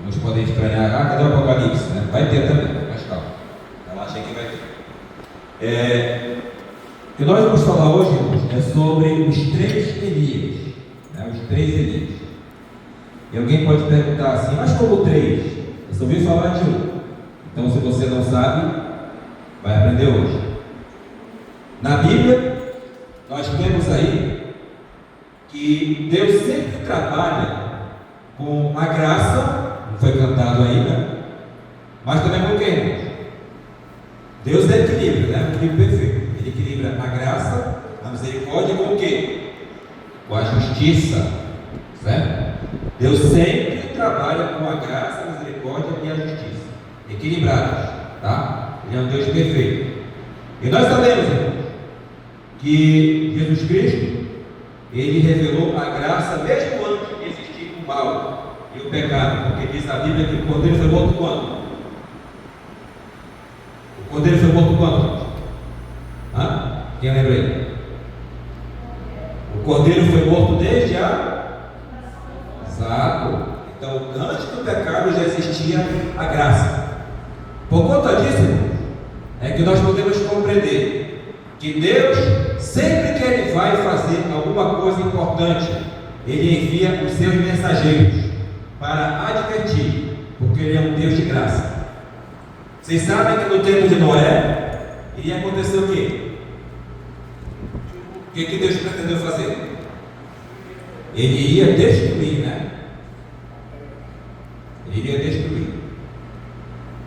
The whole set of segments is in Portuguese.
Uns podem estranhar, cadê o Apocalipse? Né? Vai ter também, mas calma. Relaxa que vai ter. O que nós vamos falar hoje, irmãos, é sobre os três Elias. Né? Os três Elias. E alguém pode perguntar assim, mas como três? Eu só ouvi falar de um. Então, se você não sabe, vai aprender hoje. Na Bíblia, nós temos aí que Deus sempre trabalha com a graça, não foi cantado ainda, mas também com quem? Deus é equilíbrio, né? Um equilíbrio perfeito. Ele equilibra a graça, a misericórdia com o quê? Com a justiça, certo? Deus sempre trabalha com a graça, a misericórdia e a justiça, equilibrados, tá? Ele é um Deus perfeito. E nós sabemos, irmãos, que Jesus Cristo, Ele revelou a graça mesmo antes de existir o mal e o pecado, porque diz a Bíblia que o Cordeiro foi morto quando? O Cordeiro foi morto quando? Quem lembra aí? O Cordeiro foi morto desde a... Exato. Então, antes do pecado já existia a graça. Por conta disso, irmãos, é que nós podemos compreender que Deus, sempre que Ele vai fazer alguma coisa importante, Ele envia os seus mensageiros para advertir, porque Ele é um Deus de graça. Vocês sabem que no tempo de Noé iria acontecer o quê? O que Deus pretendeu fazer? Ele iria destruir, né? Ele iria destruir.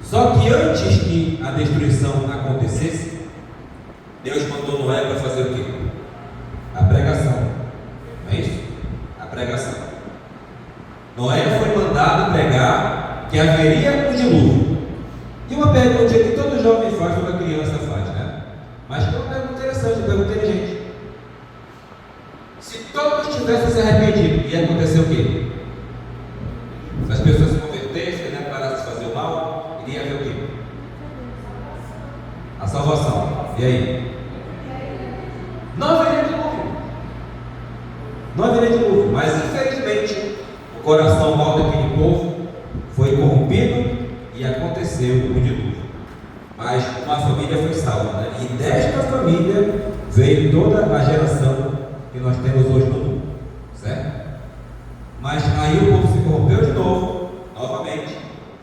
Só que antes que a destruição acontecesse, Deus mandou Noé para fazer o quê? A pregação. Não é isso? A pregação. Noé foi mandado pregar que haveria um dilúvio. E uma pergunta que todo jovem faz, toda criança faz, né? Mas que é uma pergunta interessante, uma pergunta inteligente. Se todos tivessem se arrependido, ia acontecer o quê? Se as pessoas se convertessem, né, parassem de fazer o mal, iria haver o quê? A salvação. E aí? Não haveria dilúvio. Não haveria dilúvio. Mas infelizmente o coração mau daquele povo foi corrompido e aconteceu o dilúvio. Mas uma família foi salva, né? E desta família veio toda a geração que nós temos hoje no mundo, certo? Mas aí o povo se corrompeu de novo, novamente,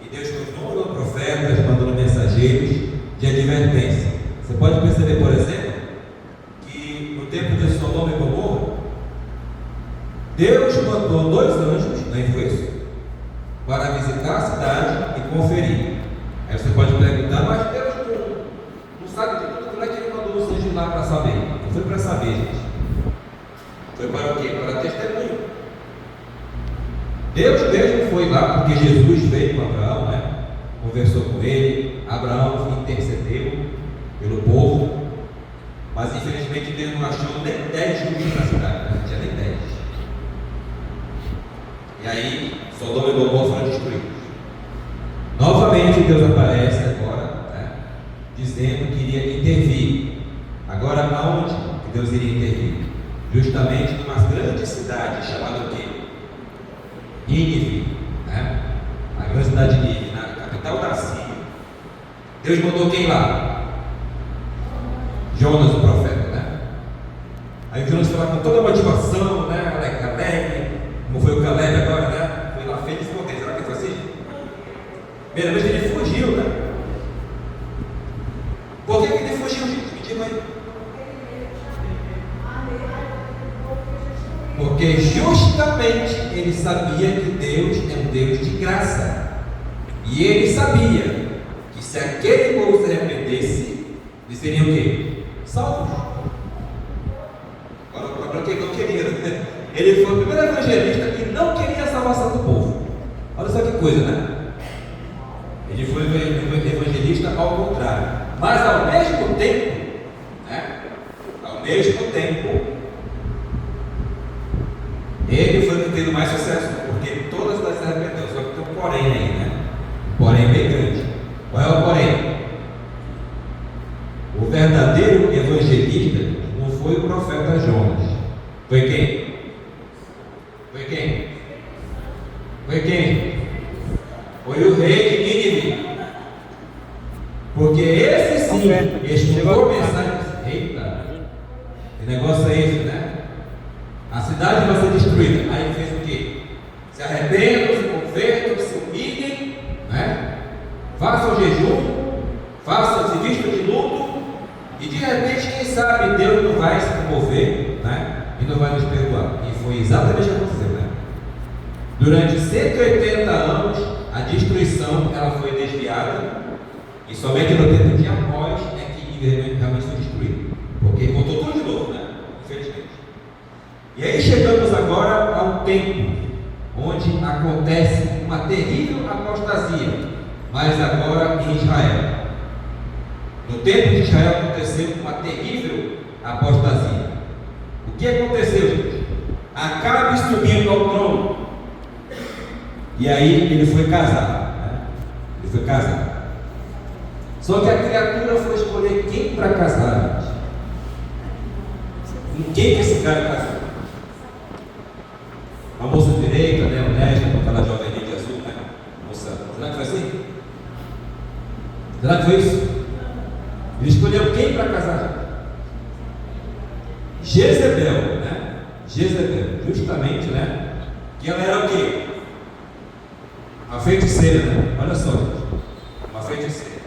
e Deus continuou mandando profetas, mandando mensageiros de advertência. Você pode perceber, por exemplo, que no tempo de Sodoma e Gomorra, Deus mandou 2 anjos, não foi isso? Para visitar a cidade e conferir. Aí você pode perguntar, mas Deus não sabe de tudo, como é que Ele mandou os anjos lá para saber? Não foi para saber, gente. Foi para o quê? Para testemunho. Deus mesmo foi lá, porque Jesus veio com Abraão, né? Conversou com ele, Abraão intercedeu pelo povo, mas infelizmente Deus não achou nem 10 justos na cidade, né? Não tinha nem 10. E aí, Sodoma e Gomorra foram destruídos. Novamente Deus aparece agora, né? Dizendo que iria intervir. Agora, aonde que Deus iria intervir? Justamente numa grande cidade chamada o quê? Nínive, né? A grande cidade de Nínive, na capital da Síria. Deus mandou quem lá? Jonas, o profeta, né? Aí o Jonas foi lá com toda a motivação, né? Alegre, como foi o Caleb agora, né? Foi lá feliz e contente. Será que foi assim? Primeira vez que ele fugiu, né? Por que ele fugiu, gente? Me diga aí. Porque justamente ele sabia que Deus é um Deus de graça. E ele sabia que se aquele povo se arrependesse, eles seriam o quê? Salvos. Agora, para quem não queria, né? Ele foi o primeiro evangelista que não queria a salvação do povo. Olha só que coisa, né? Ele foi evangelista ao contrário. Mas ao mesmo tempo, né? Ao mesmo tempo, ele foi o que teve mais sucesso, porque todas as arrependeu, só que tem um porém aí, né? Um porém bem grande. Qual é o porém? O verdadeiro evangelista não foi o profeta Jonas. Foi quem? Foi quem? Foi quem? Foi o rei de Nínive. Porque esse sim, escutou mensagem. Eita, que negócio é esse, né? A cidade vai ser destruída. Aí ele fez o quê? Se arrependam, se convertam, se humilhem, né? Façam jejum, se vistam de luto, e de repente, quem sabe, Deus não vai se comover, né? E não vai nos perdoar. E foi exatamente o que aconteceu, né? Durante 180 anos, a destruição ela foi desviada, e somente no tempo de Amós é que realmente foi destruído, porque voltou tudo de novo, né? Infelizmente. E aí chegamos agora a um tempo onde acontece uma terrível apostasia, mas agora em Israel. No tempo de Israel aconteceu uma terrível apostasia. O que aconteceu, gente? Acabe subindo ao trono. E aí ele foi casar, né? Ele foi casar. Só que a criatura foi escolher quem para casar, gente. Com quem que esse cara casou? Uma moça direita, né? Honesta, com aquela jovem de azul, né? Moça. Será que foi assim? Será que foi isso? Ele escolheu quem para casar? Jezebel, né? Jezebel, justamente, né? Que ela era o quê? Uma feiticeira, né? Olha só, gente. Uma feiticeira.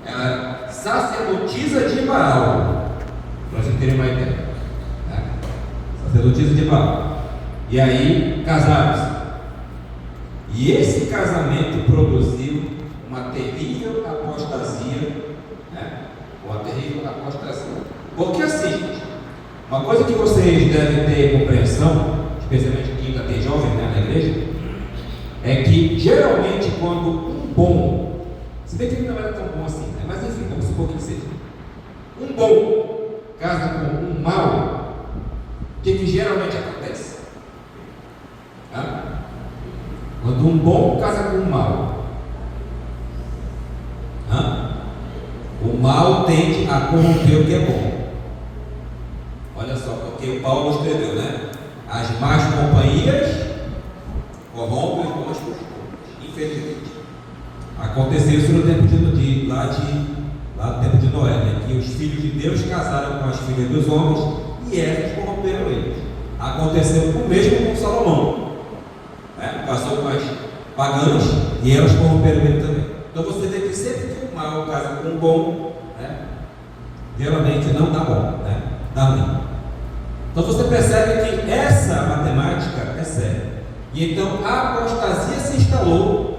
Ela era sacerdotisa de Baal. Para vocês terem uma ideia. Né? Sacerdotisa de Baal. E aí, casaram-se. E esse casamento produziu uma terrível apostasia, né? Uma terrível apostasia. Porque assim, gente, uma coisa que vocês devem ter compreensão, especialmente quem ainda tem jovem, né, na igreja, é que geralmente quando um bom, se bem que ele não era tão bom assim, né? Mas enfim, vamos supor que ele seja, um bom casa com um mau, o que geralmente acontece? Quando um bom casa com um mau, o mal tende a corromper o que é bom. Olha só, porque o Paulo escreveu, né? As más companhias corrompem os bons costumes. Infelizmente. Aconteceu isso no tempo lá no tempo de Noé, né? Que os filhos de Deus casaram com as filhas dos homens e elas corromperam eles. Aconteceu o mesmo com Salomão, né? Casou com as pagãs e elas corromperam ele também. Então você vê que sempre que o mal casa com o bom, né? Geralmente não dá bom, né? Dá ruim. Então você percebe que essa matemática é séria. E então a apostasia se instalou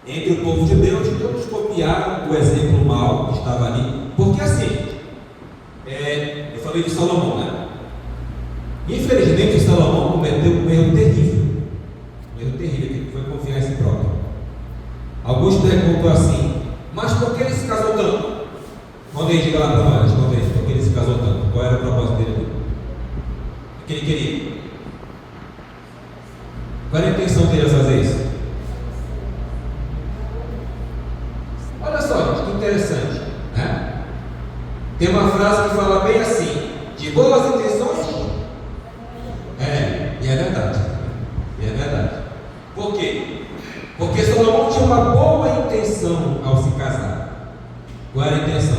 entre o povo de Deus e todos copiaram o exemplo mau que estava ali. Porque assim, eu falei de Salomão, né? Infelizmente Salomão cometeu um erro terrível. Um erro terrível, que foi confiar em si próprio. Augusto perguntou assim: mas por que ele se casou tanto? Quando ele chega lá para nós, por que ele se casou tanto? Qual era o propósito dele? O que ele queria? Qual era a intenção dele a fazer isso? Olha só, gente, que interessante, né? Tem uma frase que fala bem assim: de boas intenções. E é verdade. E é verdade. Por quê? Porque Salomão tinha uma boa intenção ao se casar. Qual era a intenção?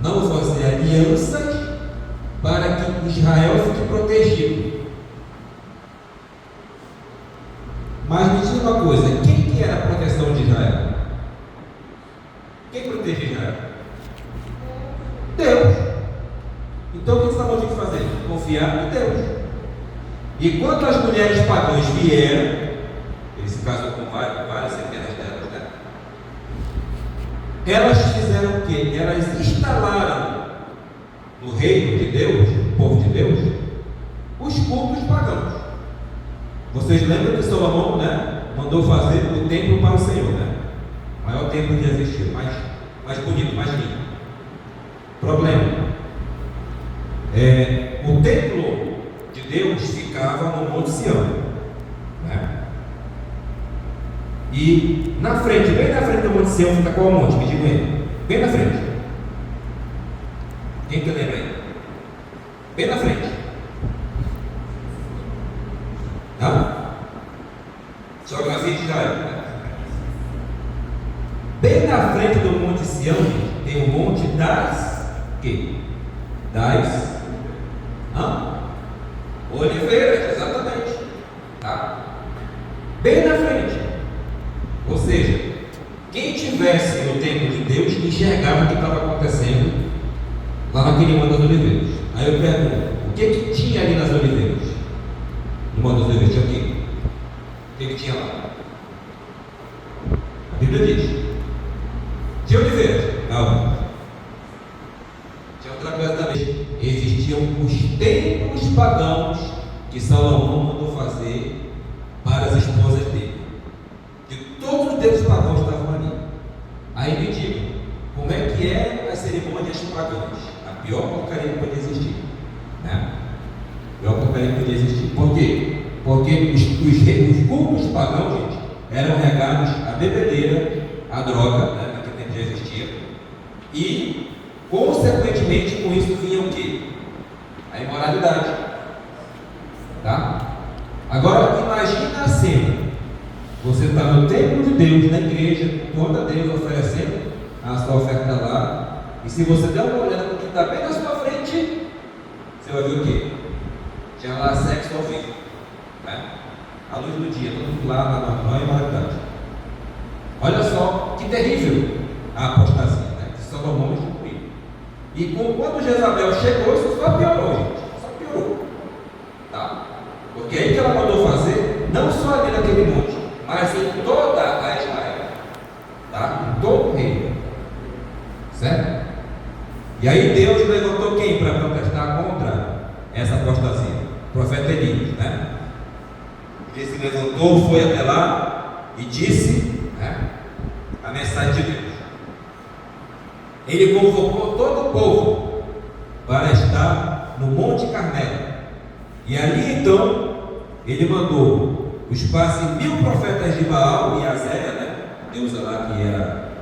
Não fazer alianças para que Israel fique protegido. Mas me diz uma coisa: quem que era a proteção de Israel? Quem protegia Israel? Deus. Então o que Salomão tinha que fazer? Confiar em Deus. E quando as mulheres pagãs vieram, ele se casou com várias centenas delas, né? Elas fizeram o quê? Elas instalaram no reino de Deus, no povo de Deus, os cultos pagãos. Vocês lembram que Salomão, né, mandou fazer o templo para o Senhor, né? O maior templo que existiu, mais bonito, mais lindo. Problema: o templo de Deus ficava no Monte Sião, né? E na frente, bem na frente do Monte Sião, fica qual monte? Me digam aí. Bem na frente. Quem que lembra aí? Bem na frente. Geografia de Israel. bem na frente do Monte Sião, tem o Monte das quê? Das oliveiras, exatamente. Tá? Bem na frente. Ou seja, quem estivesse no templo de Deus enxergava o que estava acontecendo lá naquele Monte das Oliveiras. Aí eu pergunto, o que tinha ali nas oliveiras? No Monte das Oliveiras tinha o quê? O que tinha lá? A Bíblia diz. Tinha oliveiras? Não. Tinha outra coisa também. Existiam os templos pagãos que Salomão mandou fazer para as esposas dele. Que todos os deuses pagãos estavam ali. Aí me digam, como é que é as cerimônias pagãs? A pior porcaria que podia existir. Né? A pior porcaria que podia existir. Por quê? Porque os cultos pagãos, gente, eram regados à bebedeira, à droga, né? Naquele tempo já existia. E, consequentemente, com isso vinha o quê? A imoralidade. Tá? Agora, imagina a cena. Você está no templo de Deus, na igreja, toda Deus oferecendo a sua oferta lá. E se você der uma olhada no que está bem na sua frente, você vai ver o quê? Tinha lá sexo ao vivo. Né? À luz do dia, todo mundo lá na imoralidade. Olha só que terrível a apostasia, né? Que Salomão instituiu. E quando Jezabel chegou, isso só piorou, gente. Só piorou. Tá? Porque aí que ela mandou fazer, não só ali naquele monte, mas em toda a Israel. Tá? Em todo o reino. Certo? E aí Deus levantou quem para protestar contra essa apostasia? O profeta Elias, né? Ele se levantou, foi até lá e disse, né, a mensagem de Deus. Ele convocou todo o povo para estar no Monte Carmelo. E ali então ele mandou os quase 1000 profetas de Baal e Azéia, né, deusa lá que era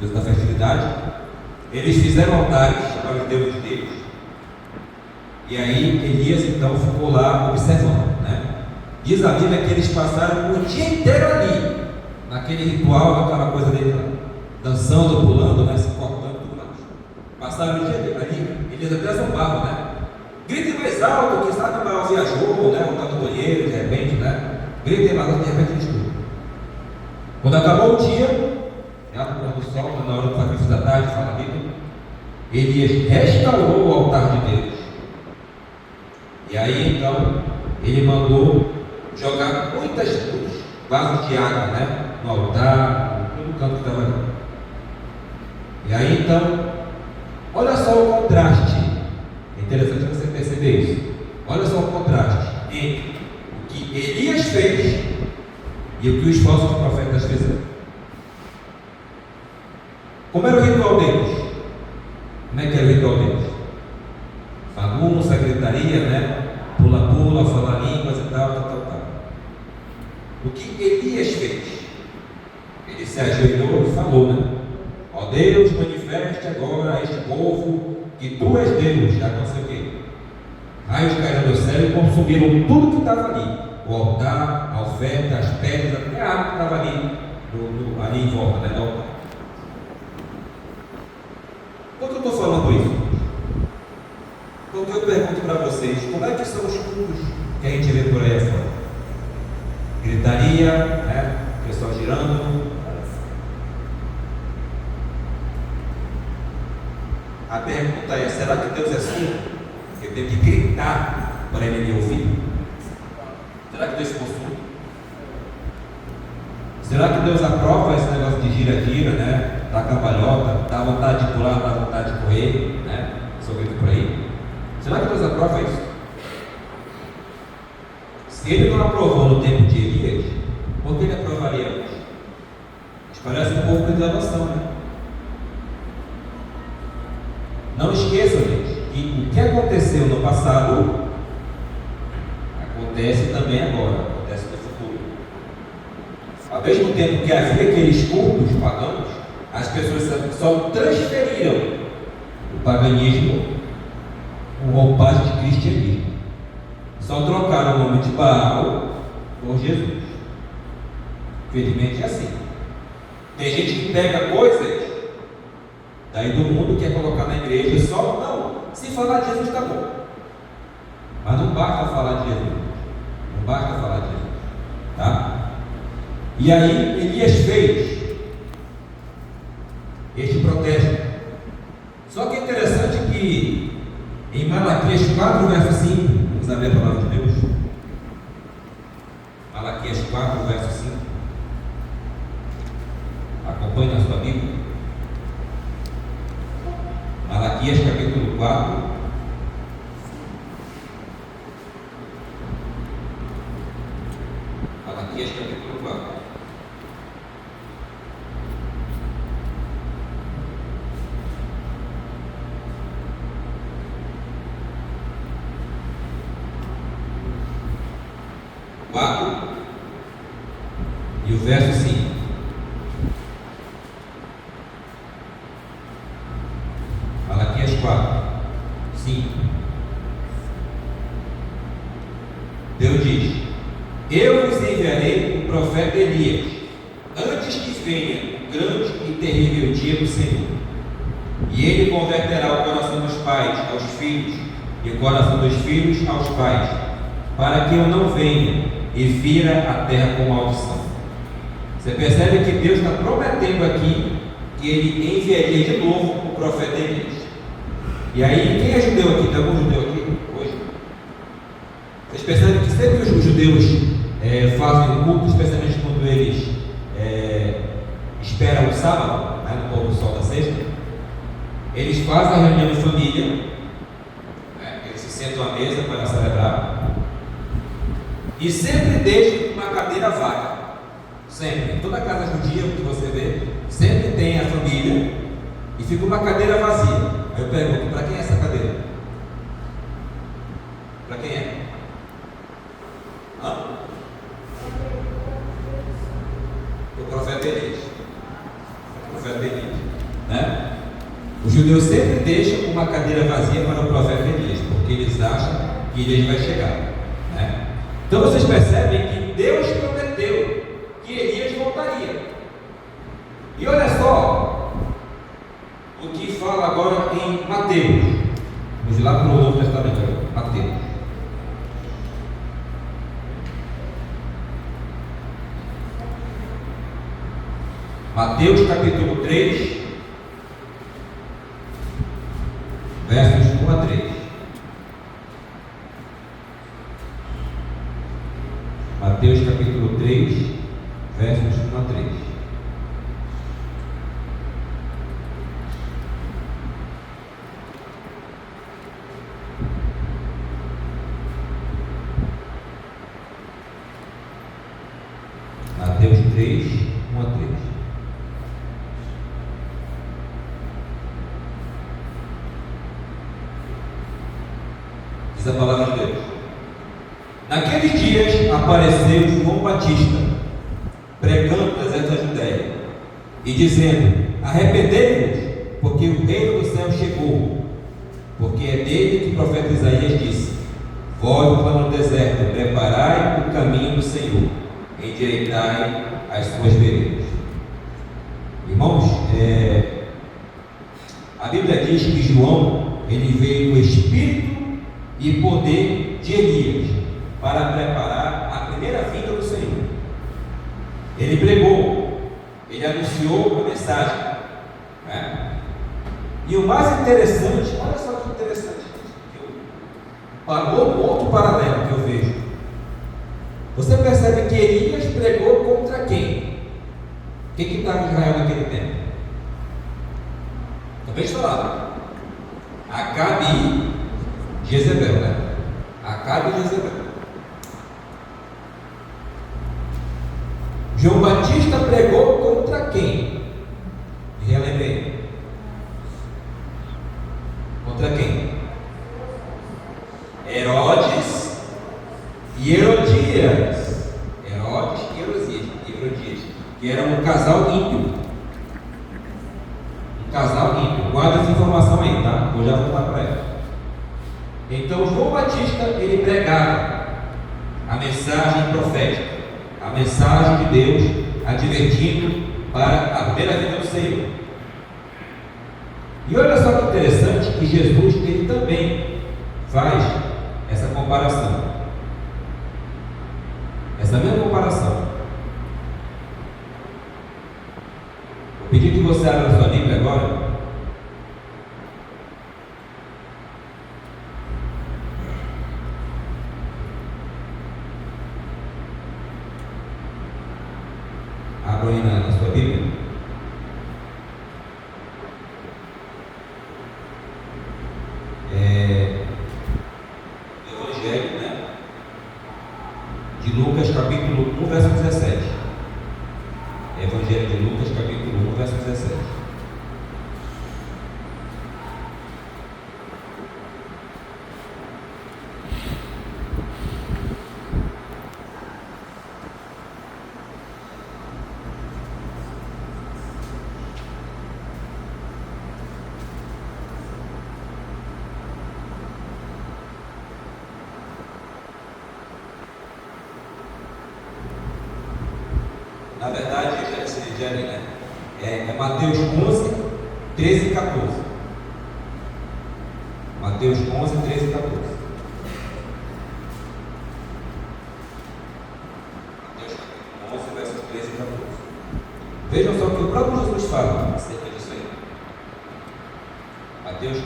deus da fertilidade. Eles fizeram altares para os deuses deles. E aí Elias então ficou lá observando, né? Diz a Bíblia que eles passaram o dia inteiro ali, naquele ritual, aquela coisa dele lá, dançando, pulando, né, se cortando e tudo mais. Passaram o dia inteiro ali, eles até zombavam, né? Gritem mais alto, quem sabe Baal viajou, né? Ou está no banheiro, de repente, né? Gritem mais alto, de repente eles tudo. Quando acabou o dia, já no pôr do sol, na hora do sacrifício da tarde, fala a Bíblia, Elias restaurou o altar de Deus. E aí então ele mandou jogar muitas luzes, vasos de água, né? No altar, em todo canto que estava ali. E aí então, olha só o contraste. É interessante você perceber isso. Olha só o contraste entre o que Elias fez e o que os falsos profetas fizeram. Como era o ritual deles? Como é que era o ritual deles? Bagunça, gritaria, né? Pula-pula, fala línguas e tal. O que Elias fez? Ele se ajoelhou e falou, né? Ó Deus, manifeste agora a este povo que tu és Deus. Já aconteceu o quê? Raios caíram do céu e consumiram tudo que estava ali. O altar, a oferta, as pedras, até a água que estava ali em volta, né? Do altar. Por que eu estou falando isso? Porque eu pergunto para vocês, como é que são os cultos que a gente vê por aí fora? Gritaria, né? Pessoal girando. A pergunta é, será que Deus é surdo? Eu tenho que gritar para ele me ouvir? Será que Deus é surdo? Será que Deus aprova esse negócio de gira-gira, né? Da cambalhota, dá vontade de pular, dá vontade de correr, né? Sou grito por aí. Será que Deus aprova isso? Se ele não aprovou no tempo de Elias, por que ele aprovaria hoje? Parece um pouco de adoção, né? Não esqueçam, gente, que o que aconteceu no passado acontece também agora, acontece no futuro. Ao mesmo tempo que havia aqueles cultos pagãos, as pessoas só transferiram o paganismo com roupagem de cristianismo. Só trocaram o nome de Baal por Jesus. Infelizmente é assim. Tem gente que pega coisas daí do mundo quer colocar na igreja só, não, se falar de Jesus está bom. Mas não basta falar de Jesus. Não basta falar de Jesus. Tá? E aí Elias fez este protesto. Só que é interessante que em Malaquias 4, verso 5, vamos abrir a palavra de Deus. Malaquias 4, verso 5. Acompanhe na sua Bíblia. Malaquias capítulo 4. Malaquias capítulo 4. E o verso 5. Malaquias 4, 5. Deus diz: eu vos enviarei o profeta Elias, antes que venha o grande e terrível dia do Senhor. E ele converterá o coração dos pais aos filhos, e o coração dos filhos aos pais, para que eu não venha e fira a terra com maldição. Você percebe que Deus está prometendo aqui que ele enviaria de novo o profeta Elias. E aí, quem é judeu aqui? Tem algum judeu aqui hoje? Vocês percebem que sempre os judeus fazem um culto, especialmente quando eles esperam o sábado, né, no pôr do sol da sexta, eles fazem a reunião de família, né, eles se sentam à mesa para celebrar, e sempre deixam uma cadeira vaga. Sempre, em toda casa judia que você vê, sempre tem a família e fica uma cadeira vazia. Aí eu pergunto: para quem é essa cadeira? Para quem é? O profeta Elias. O profeta Elias, né? Os judeus sempre deixam uma cadeira vazia para o profeta Elias, porque eles acham que Elias vai chegar, né? Então vocês percebem que Deus prometeu que Elias voltaria. E olha só o que fala agora em Mateus. Vamos lá para o Novo Testamento. Mateus. Mateus capítulo 3, versos 1 a 3. Mateus capítulo 3, versos 1 a 3. Mateus 3, 1 a 3. Diz a palavra de Deus: naqueles dias apareceu João Batista, pregando no deserto da Judéia, e dizendo: arrependei-vos, porque o reino do céu chegou. Porque é dele que o profeta Isaías disse: volte para o deserto, preparai o caminho do Senhor, endireitai as suas veredas. Irmãos, a Bíblia diz que João, ele veio no espírito e poder de Elias, para preparar a primeira vinda do Senhor. Ele pregou, ele anunciou a mensagem, né? E o mais interessante, olha só que interessante, outro paralelo que eu vejo. Você percebe que Elias pregou contra quem? Quem que estava em Israel naquele tempo? Também falaram Acabe e Jezebel, né? Acabe e Jezebel. João Batista pregou contra quem? Me relembrei. Contra quem? Herodes e Herodias. Herodes e Herodias, que era um casal ímpio. Um casal ímpio. Guarda essa informação aí, tá? Vou já voltar para ela. Então João Batista, ele pregava a mensagem profética, a mensagem de Deus, advertindo para a primeira vinda do Senhor. E olha só que interessante que Jesus ele também faz essa comparação. Essa mesma comparação. Vou pedir que você abra a sua Bíblia agora. Abra aí na sua Bíblia. Evangelho, né? De Lucas, capítulo 1, verso 17. Evangelho de Lucas, capítulo 1, verso 17. Na verdade, né? É Mateus 11, 13 e 14. Mateus 11, 13 e 14. Mateus 11, versos 13 e 14. Vejam só o que o próprio Jesus fala acerca disso aí. Mateus 11,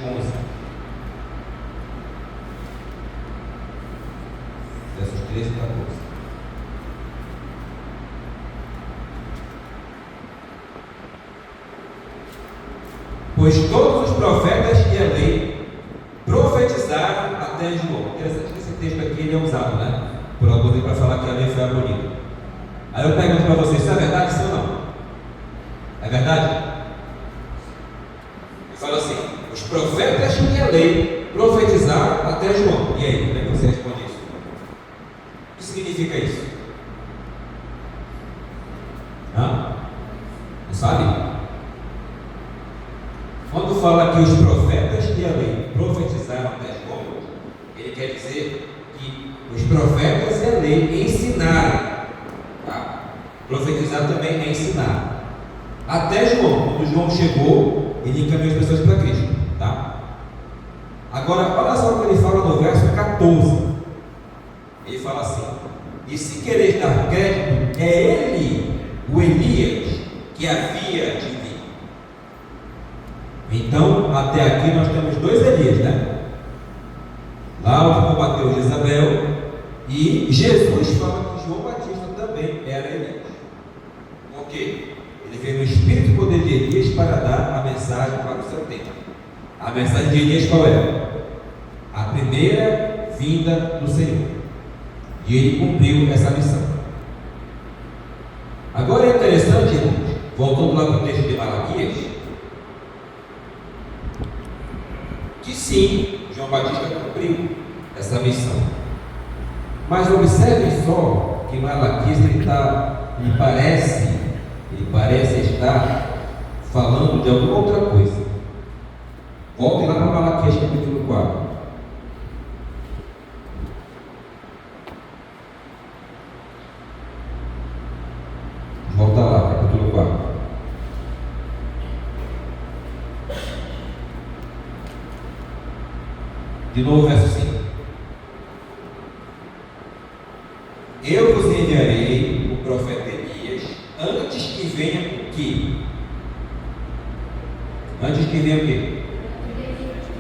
versos 13 e 14. Pois todos os profetas e a lei profetizaram até João. Interessante que esse texto aqui ele é usado, né? Por alguns para falar que a lei foi abolida. Aí eu pergunto para vocês, isso é verdade, sim ou não? É verdade? Eu falo assim, os profetas e a lei profetizaram até João. E aí, como é que você responde isso? O que significa isso? Não sabe? Quando fala que os profetas e a lei profetizaram até João, ele quer dizer que os profetas e a lei ensinaram. Tá? Profetizar também é ensinar. Até João, quando João chegou, ele encaminhou as pessoas para Cristo. Tá? Agora, olha só o que ele fala no verso 14. Ele fala assim: e se querer dar crédito, é ele, o Elias, que havia de vir. Então, até aqui nós temos dois Elias, né? Lá o que combateu Jezabel, e Jesus fala que João Batista também era Elias. Por quê? Ele veio no espírito e poder de Elias para dar a mensagem para o seu tempo. A mensagem de Elias qual era? A primeira vinda do Senhor. E ele cumpriu essa missão. Agora é interessante, irmãos, voltando lá para o texto de Malaquias, que sim, João Batista cumpriu essa missão. Mas observem só que Malaquias ele parece estar falando de alguma outra coisa. Voltem lá para Malaquias capítulo 4. Volta lá, capítulo 4. De novo, verso 5. Eu vos enviarei o profeta Elias antes que venha o quê? Antes que venha o quê?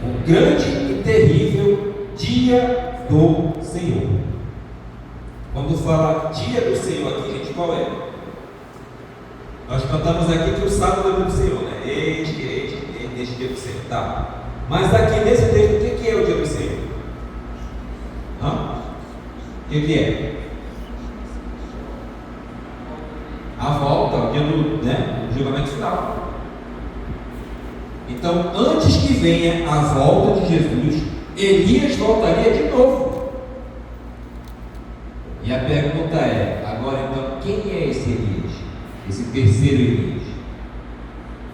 O grande e terrível dia do Senhor. Quando fala dia do Senhor aqui, gente, qual é? Nós cantamos aqui que o sábado é o dia do Senhor, né? Este dia do Senhor, tá? Mas aqui nesse texto, o que é o dia do Senhor? O que é? A volta, o dia do julgamento final. Então, antes que venha a volta de Jesus, Elias voltaria de novo. E a pergunta é, agora então, quem é esse Elias? Esse terceiro Elias?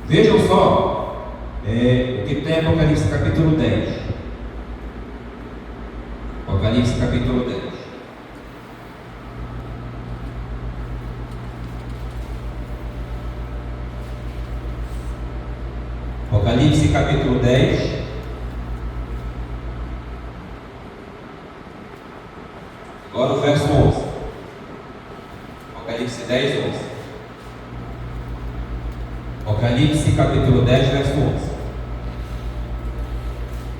Vejam só, o que tem Apocalipse capítulo 10. Apocalipse capítulo 10. Apocalipse capítulo 10. Agora o verso 11. Apocalipse 10, 11. Apocalipse capítulo 10, verso 11.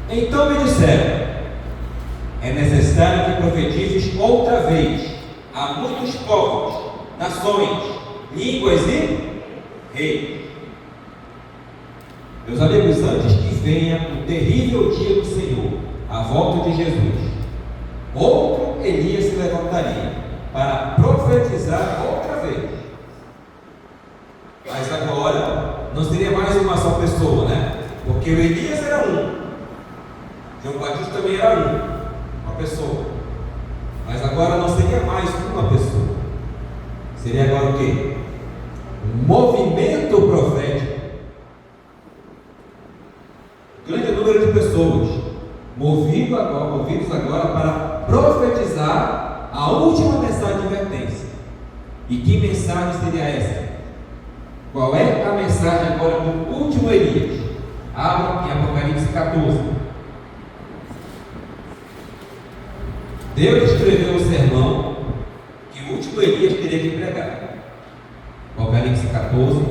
Então me disseram: é necessário que profetizes outra vez a muitos povos, nações, línguas e reis. Meus amigos, antes que venha o terrível dia do Senhor, a volta de Jesus, outro Elias se levantaria para profetizar outra vez. Mas agora não seria mais uma só pessoa, né? Porque o Elias era um, João Batista também era uma pessoa. Mas agora não seria mais uma pessoa. Seria agora o quê? Um movimento profético. Grande número de pessoas movidos agora para profetizar a última mensagem de advertência. E que mensagem seria essa? Qual é a mensagem agora do último Elias? Abra em Apocalipse 14. Deus escreveu o sermão que o último Elias teria que pregar. Apocalipse 14,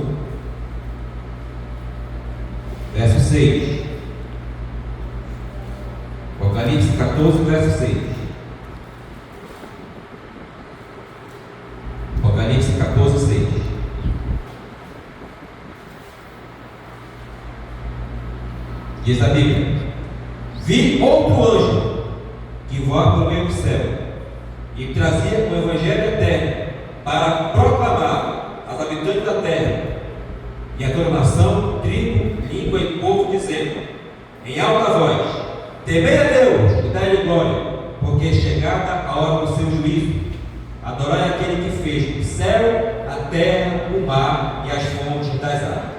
verso 6. Apocalipse 14, verso 6. Apocalipse 14, 6. Diz a Bíblia: vi outro anjo que voava pelo meio do céu e trazia o evangelho eterno para proclamar aos habitantes da terra e a toda nação, tribo, língua e povo, dizendo em alta voz: temei a Deus e dai-lhe glória, porque é chegada a hora do seu juízo. Adorai aquele que fez o céu, a terra, o mar e as fontes das águas.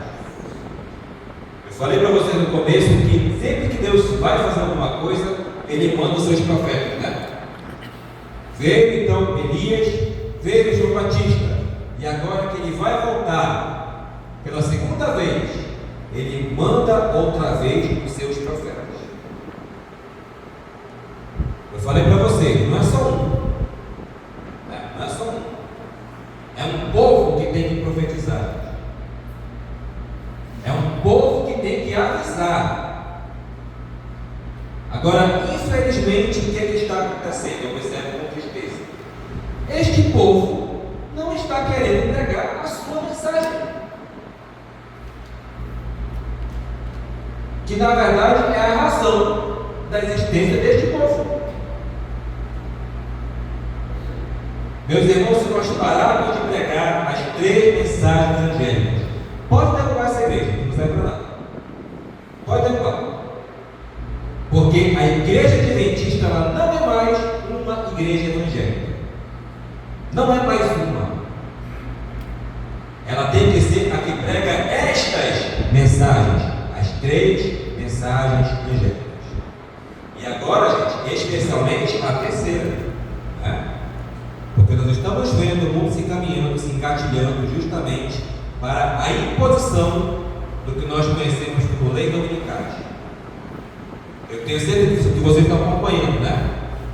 Eu falei para vocês no começo que sempre que Deus vai fazer alguma coisa, Ele manda os seus profetas, né? Veio então Elias, veio João Batista, e agora que ele vai voltar pela segunda vez, ele manda outra vez os seus profetas. Eu falei para vocês, não é só um, não é só um, é um povo que tem que profetizar, é um povo que tem que avisar. Agora, infelizmente, o que está acontecendo? Eu percebo com tristeza. Este povo não está querendo entregar a sua mensagem, que na verdade é a razão da existência deste povo. Meus irmãos, se nós pararmos de pregar as 3 mensagens evangélicas, pode derrubar essa igreja, não serve para nada. Pode derrubar. Porque a igreja adventista ela não é mais uma igreja evangélica. Não é mais uma. Ela tem que ser a que prega estas mensagens, as 3 mensagens evangélicas. E agora, gente, especialmente a terceira, né? Porque nós estamos vendo o mundo se encaminhando, se engatilhando justamente para a imposição do que nós conhecemos como leis dominicais. Eu tenho certeza que vocês estão acompanhando, né?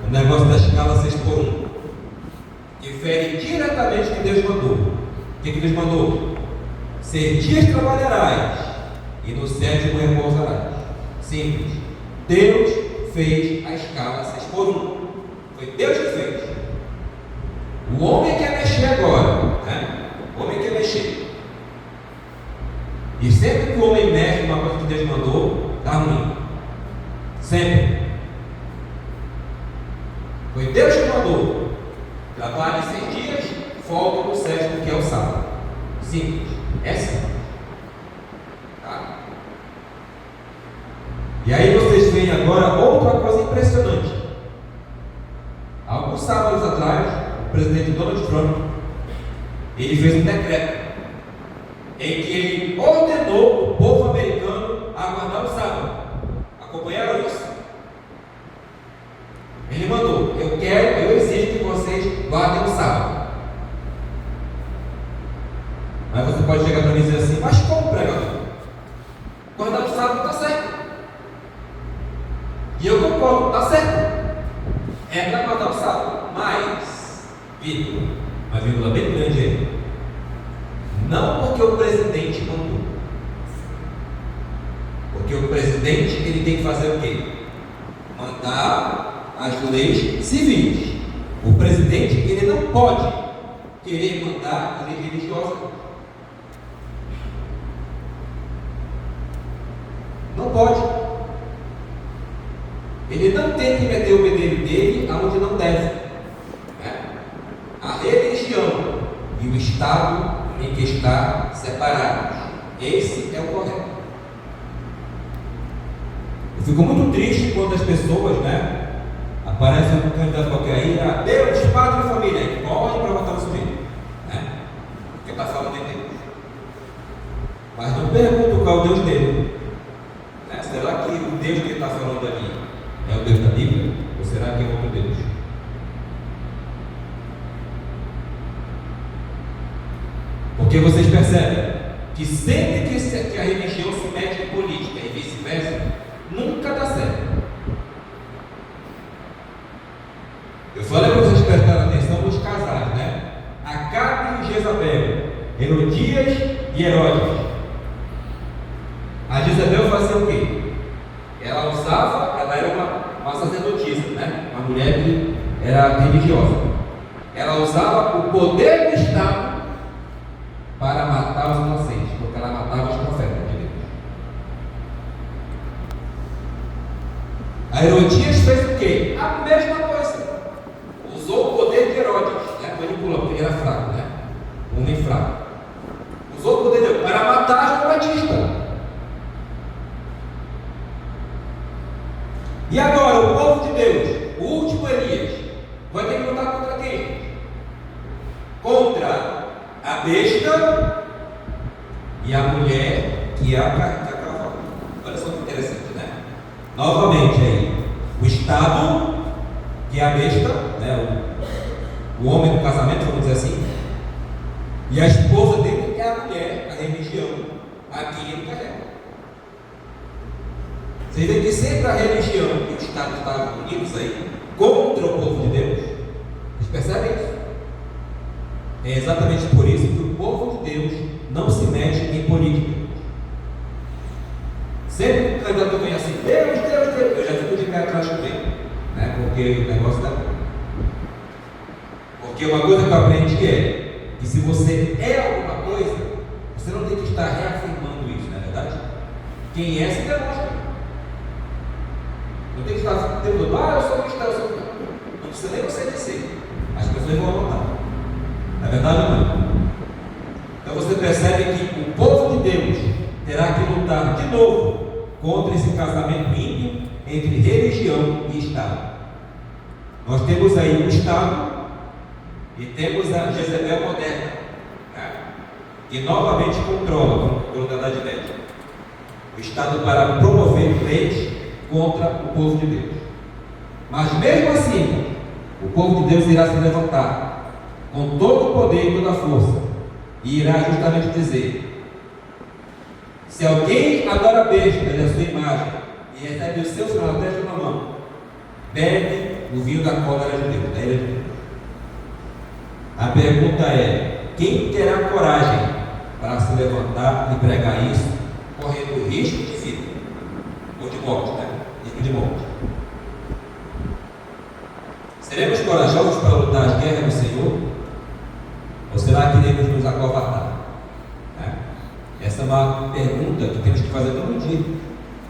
O negócio da escala 6x1, que fere diretamente o que Deus mandou. O que Deus mandou? 6 dias trabalharás e no 7º repousarás. Simples. Deus fez a escala 6x1. Foi Deus que fez. O homem quer mexer agora, né? O homem quer mexer. E sempre que o homem mexe numa coisa que Deus mandou, dá ruim. Sempre. Foi Deus que mandou. Trabalhe 6 dias, folga no 7º, que é o sábado. Simples. É simples. Tá? E aí vocês veem agora outra coisa impressionante. Alguns sábados atrás, o presidente Donald Trump, ele fez um decreto em que ele ordenou o povo americano a guardar o sábado. Acompanharam isso? Ele mandou: eu exijo que vocês guardem o sábado. Mas você pode chegar para mim e dizer assim: mas como, pregador? Guardar o Sábado está certo. E eu concordo, está certo. É para guardar o sábado. Mas, vírgula, uma vírgula bem grande aí. Não porque o presidente mandou. Porque o presidente ele tem que fazer o quê? Mandar as leis civis. O presidente ele não pode querer mandar a lei religiosa. Não pode. Ele não tem que meter o bedelho dele aonde não deve. A religião e o Estado têm que estar separados. Esse é o correto. Eu fico muito triste quando as pessoas, aparecem um candidato qualquer aí, Deus, padre e família, e correm para votar no sujeito, porque está falando em Deus. Mas não pergunto qual é o Deus dele. Será que o Deus que ele está falando ali é o Deus da Bíblia? Ou será que é outro Deus? Porque vocês percebem que sempre que a religião se mete em política e vice-versa, nunca dá certo. Eu falei para vocês prestarem atenção nos casais, Acabe e Jezabel, Herodias e Herodes. A Jezabel fazia o quê? Ela era uma sacerdotisa, uma mulher que era religiosa. Ela usava o poder do Estado para matar os inocentes, porque ela matava os profetas de Deus. A Herodias fez o quê? A mesma coisa. Usou o poder de Herodes, manipulou, porque ele era fraco, homem fraco. Usou o poder de Deus para matar João Batista. E agora, o povo de Deus, o último Elias, vai ter que lutar contra quem? Contra a besta e a mulher que é a cavalo. Olha só que interessante, Novamente aí, o Estado, que é a besta, o homem do casamento, vamos dizer assim, e a esposa dele, que é a mulher, a religião, a quem ele carrega. Vocês veem que sempre a religião e o Estado estavam unidos aí contra o povo de Deus. Vocês percebem isso? É exatamente por isso que o povo de Deus não se mete em política. Sempre que o candidato vem assim, Deus, Deus, Deus, eu já fico de pé atrás também, porque o negócio dá bom. Porque uma coisa que eu aprendi é que se você é alguma coisa, você não tem que estar reafirmando isso, não é verdade? Quem é se demonstra. Não tem que estar o tempo todo, eu sou cristão, eu sou cristão. Não precisa nem você dizer. As pessoas vão anotar. Não é verdade ou não? Então você percebe que o povo de Deus terá que lutar de novo contra esse casamento ímpio entre religião e Estado. Nós temos aí o Estado e temos a Jezebel moderna, que novamente controla o controle da Idade Média. O Estado para promover leis contra o povo de Deus. Mas mesmo assim, o povo de Deus irá se levantar com todo o poder e toda a força e irá justamente dizer: se alguém adora a besta da sua imagem e recebe o seu sinal até na mão, bebe o vinho da cólera de Deus, da ira de Deus. A pergunta é: quem terá coragem para se levantar e pregar isso, correndo risco de vida ou de morte, risco de morte? Seremos corajosos para lutar as guerras do Senhor? Ou será que iremos nos acovardar? Essa é uma pergunta que temos que fazer todo dia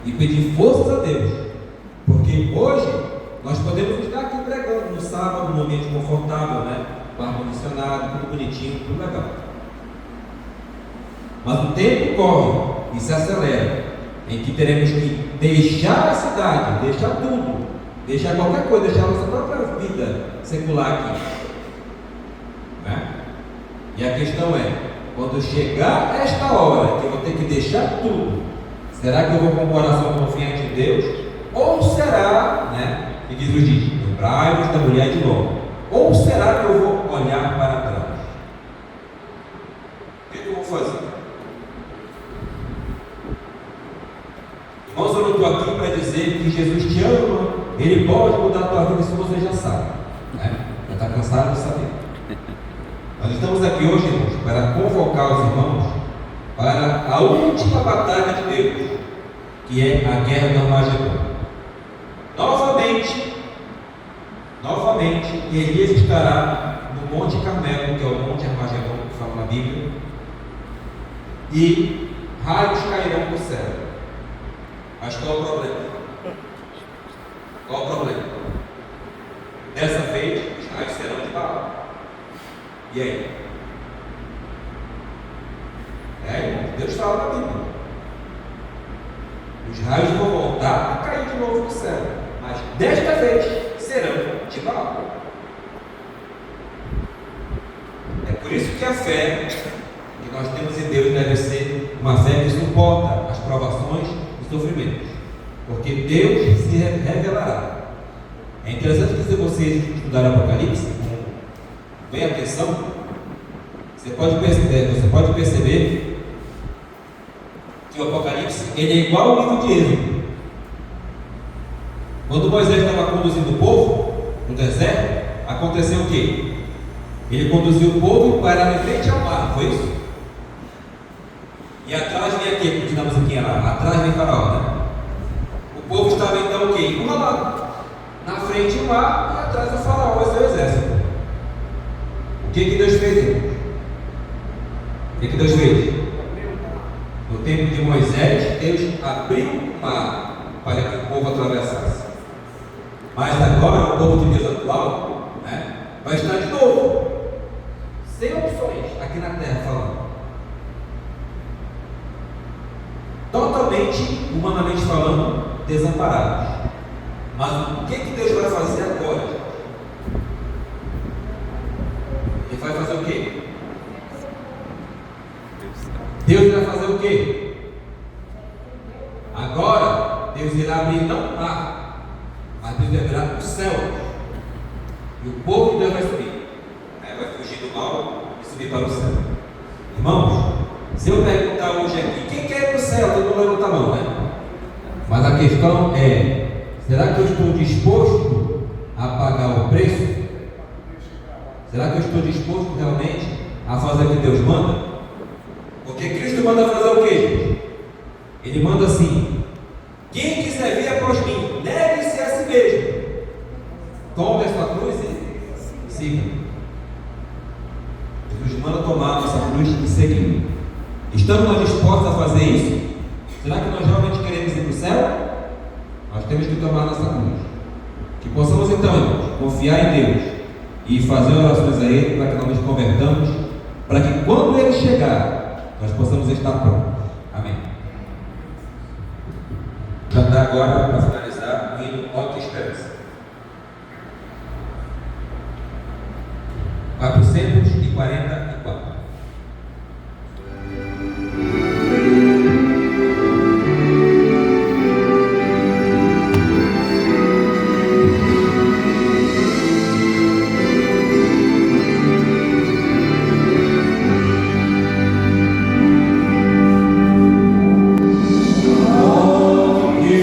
e pedir forças a Deus, porque hoje nós podemos estar aqui pregando no sábado, num ambiente confortável, com ar-condicionado, tudo bonitinho, tudo legal. Mas o tempo corre e se acelera, em que teremos que deixar a cidade, deixar tudo, deixar qualquer coisa, deixar a nossa própria vida secular aqui. E a questão é: quando chegar esta hora, que eu vou ter que deixar tudo, será que eu vou com o coração confiante em Deus? Ou será, que diz o diz, lembrai-vos da mulher de Ló, ou será que eu vou olhar para trás? O que eu vou fazer? Irmãos, eu não estou aqui para dizer que Jesus te ama, Ele pode mudar a tua vida, se você já sabe, né? Já está cansado de saber. Nós estamos aqui hoje, irmãos, para convocar os irmãos para a última batalha de Deus, que é a guerra do Armagedon. Novamente, Elias estará no Monte Carmelo, que é o Monte Armagedon, que fala na Bíblia, e raios cairão do céu. Mas qual é o problema? Qual o problema? Dessa vez, os raios serão de Baal. E aí? Deus fala na Bíblia. Os raios vão voltar a cair de novo no céu, mas desta vez serão de Baal. É por isso que a fé que nós temos em Deus deve ser uma fé que suporta as provações e sofrimentos, porque Deus se revelará. É interessante que, se vocês estudarem Apocalipse, bem atenção, você pode perceber que o Apocalipse ele é igual ao livro de Êxodo. Quando Moisés estava conduzindo o povo no deserto, aconteceu o quê? Ele conduziu o povo para em frente ao mar, foi isso? E atrás vem aqui, porque na musiquinha lá, atrás vem Faraó, né? O povo estava então o quê? Encurralado. Na frente o mar e atrás o Faraó e seu exército. O que Deus fez, irmãos? O que Deus fez? No tempo de Moisés, Deus abriu o mar para que o povo atravessasse. Mas agora o povo de Deus atual, né, vai estar de novo, sem opções, aqui na terra falando. Totalmente, humanamente falando, desamparados. Mas o que Deus vai fazer agora? Ele vai fazer o quê? Deus vai fazer o quê? Agora, Deus irá abrir não o mar, mas Deus vai abrir o céu. E o povo de Deus vai subir. Aí vai fugir do mal e subir para o céu. Irmãos, se eu perguntar hoje aqui, quem quer ir para o céu? Todo mundo levanta a mão, né? Mas a questão é, será que eu estou disposto a pagar o preço? Será que eu estou disposto realmente a fazer o que Deus manda? Porque Cristo manda fazer o quê, gente? Ele manda assim: quem quiser vir após mim, negue-se a si mesmo, tome a sua cruz e siga. Jesus manda tomar a nossa cruz e seguir. Estamos nós dispostos a fazer isso? Será que nós realmente queremos ir para o céu? Nós temos que tomar a nossa cruz. Que possamos então, irmãos, confiar em Deus e fazer orações a Ele para que nós nos convertamos, para que quando Ele chegar, nós possamos estar prontos. Amém. Cantar agora, para finalizar, o hino Alta Esperança. 444. Oh, que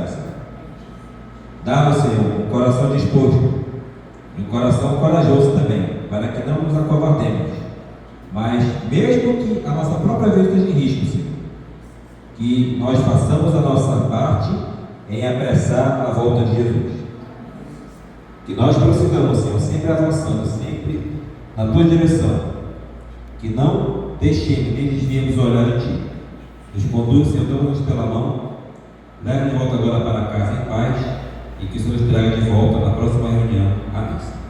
necessário, Senhor. Dá-nos, Senhor, um coração disposto, um coração corajoso também, para que não nos acovardemos. Mas, mesmo que a nossa própria vida esteja em risco, Senhor, que nós façamos a nossa parte em apressar a volta de Jesus. Que nós prossigamos, Senhor, sempre avançando, sempre na Tua direção. Que não deixemos nem desviemos o olhar de Ti. Nos conduz, Senhor, toma-nos pela mão, leva de volta agora para casa em paz e que o Senhor nos traga de volta na próxima reunião. Amém.